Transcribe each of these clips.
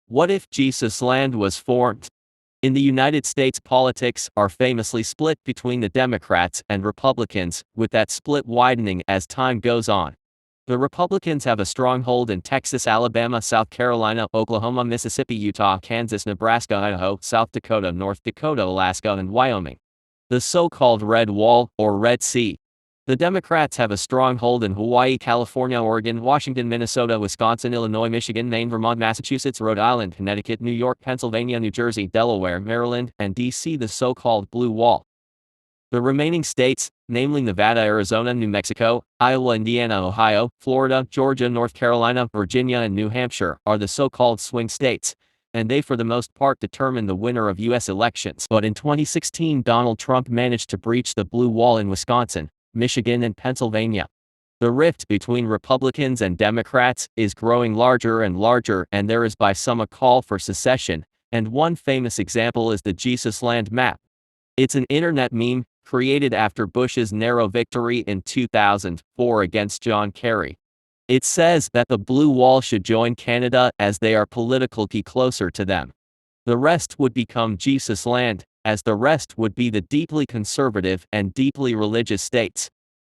What if Jesusland was formed? In the United States, politics are famously split between the Democrats and Republicans, with that split widening as time goes on. The Republicans have a stronghold in Texas, Alabama, South Carolina, Oklahoma, Mississippi, Utah, Kansas, Nebraska, Idaho, South Dakota, North Dakota, Alaska, and Wyoming. The so-called Red Wall, or Red Sea. The Democrats have a stronghold in Hawaii, California, Oregon, Washington, Minnesota, Wisconsin, Illinois, Michigan, Maine, Vermont, Massachusetts, Rhode Island, Connecticut, New York, Pennsylvania, New Jersey, Delaware, Maryland, and D.C. The so-called Blue Wall. The remaining states, namely Nevada, Arizona, New Mexico, Iowa, Indiana, Ohio, Florida, Georgia, North Carolina, Virginia, and New Hampshire, are the so-called swing states, and they for the most part determine the winner of U.S. elections. But in 2016, Donald Trump managed to breach the Blue Wall in Wisconsin, Michigan, and Pennsylvania. The rift between Republicans and Democrats is growing larger and larger, and there is by some a call for secession, and one famous example is the Jesusland map. It's an internet meme, created after Bush's narrow victory in 2004 against John Kerry. It says that the Blue Wall should join Canada as they are politically closer to them. The rest would become Jesusland, as the rest would be the deeply conservative and deeply religious states.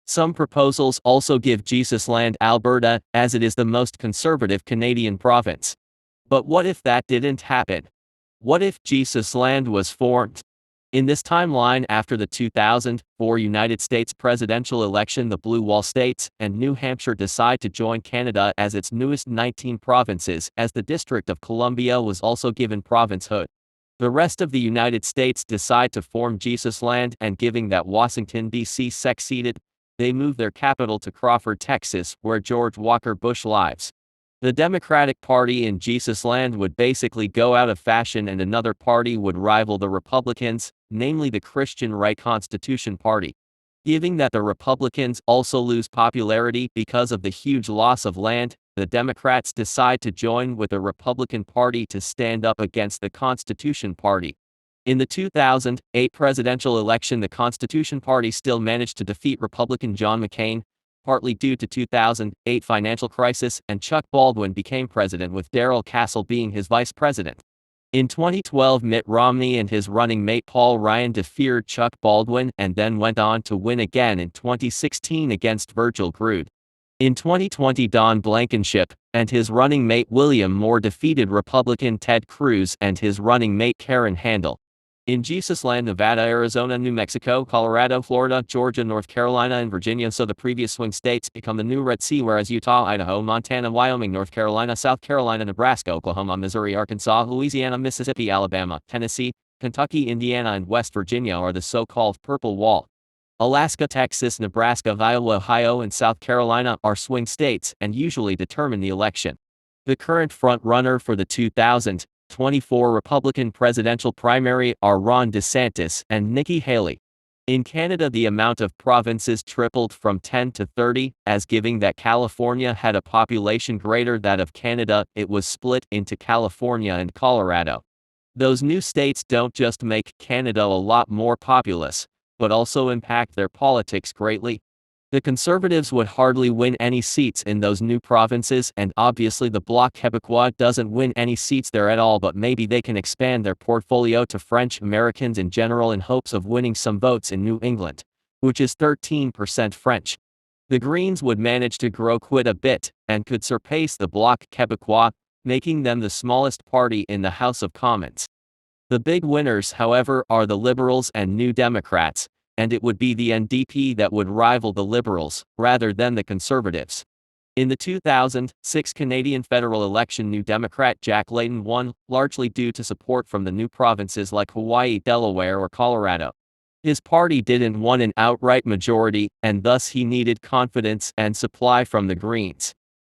Some proposals also give Jesusland Alberta, as it is the most conservative Canadian province. But what if that didn't happen? What if Jesusland was formed? In this timeline after the 2004 United States presidential election, the Blue Wall states and New Hampshire decide to join Canada as its newest 19 provinces, as the District of Columbia was also given provincehood. The rest of the United States decide to form Jesusland, and given that Washington, D.C. succeeded, they move their capital to Crawford, Texas, where George Walker Bush lives. The Democratic Party in Jesusland would basically go out of fashion, and another party would rival the Republicans, namely the Christian Right Constitution Party. Given that the Republicans also lose popularity because of the huge loss of land, the Democrats decide to join with the Republican Party to stand up against the Constitution Party. In the 2008 presidential election, the Constitution Party still managed to defeat Republican John McCain, partly due to 2008 financial crisis, and Chuck Baldwin became president, with Darrell Castle being his vice president. In 2012, Mitt Romney and his running mate Paul Ryan defeated Chuck Baldwin and then went on to win again in 2016 against Virgil Grood. In 2020, Don Blankenship and his running mate William Moore defeated Republican Ted Cruz and his running mate Karen Handel. In Jesusland, Nevada, Arizona, New Mexico, Colorado, Florida, Georgia, North Carolina, and Virginia, so the previous swing states become the new Red Sea, whereas Utah, Idaho, Montana, Wyoming, North Carolina, South Carolina, Nebraska, Oklahoma, Missouri, Arkansas, Louisiana, Mississippi, Alabama, Tennessee, Kentucky, Indiana, and West Virginia are the so-called Purple Wall. Alaska, Texas, Nebraska, Iowa, Ohio, and South Carolina are swing states and usually determine the election. The current front-runner for the 2024 Republican presidential primary are Ron DeSantis and Nikki Haley. In Canada, the amount of provinces tripled from 10 to 30, as given that California had a population greater than that of Canada, it was split into California and Colorado. Those new states don't just make Canada a lot more populous, but also impact their politics greatly. The Conservatives would hardly win any seats in those new provinces, and obviously the Bloc Québécois doesn't win any seats there at all, but maybe they can expand their portfolio to French Americans in general in hopes of winning some votes in New England, which is 13% French. The Greens would manage to grow quite a bit, and could surpass the Bloc Québécois, making them the smallest party in the House of Commons. The big winners, however, are the Liberals and New Democrats, and it would be the NDP that would rival the Liberals, rather than the Conservatives. In the 2006 Canadian federal election, New Democrat Jack Layton won, largely due to support from the new provinces like Hawaii, Delaware, or Colorado. His party didn't win an outright majority, and thus he needed confidence and supply from the Greens.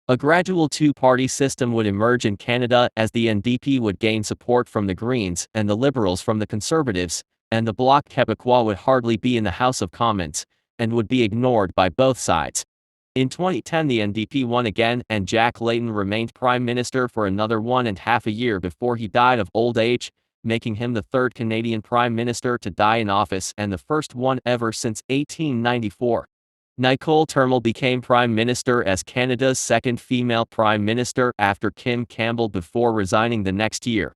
A gradual two-party system would emerge in Canada, as the NDP would gain support from the Greens and the Liberals from the Conservatives, and the Bloc Québécois would hardly be in the House of Commons, and would be ignored by both sides. In 2010, the NDP won again, and Jack Layton remained Prime Minister for another 1.5 years before he died of old age, making him the third Canadian Prime Minister to die in office and the first one ever since 1894. Nicole Turnbull became Prime Minister as Canada's second female Prime Minister after Kim Campbell before resigning the next year.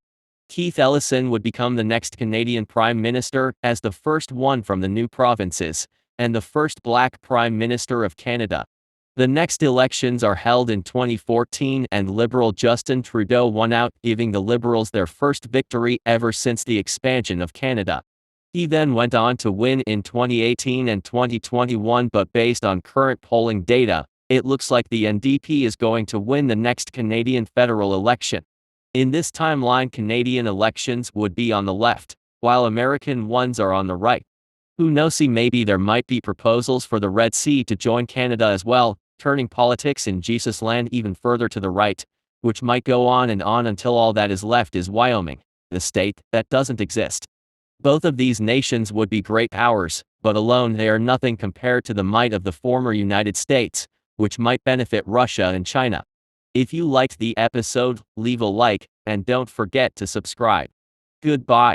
Keith Ellison would become the next Canadian Prime Minister as the first one from the new provinces, and the first Black Prime Minister of Canada. The next elections are held in 2014 and Liberal Justin Trudeau won out, giving the Liberals their first victory ever since the expansion of Canada. He then went on to win in 2018 and 2021, but based on current polling data, it looks like the NDP is going to win the next Canadian federal election. In this timeline, Canadian elections would be on the left, while American ones are on the right. Who knows, maybe there might be proposals for the Red Sea to join Canada as well, turning politics in Jesusland even further to the right, which might go on and on until all that is left is Wyoming, the state that doesn't exist. Both of these nations would be great powers, but alone they are nothing compared to the might of the former United States, which might benefit Russia and China. If you liked the episode, leave a like, and don't forget to subscribe. Goodbye.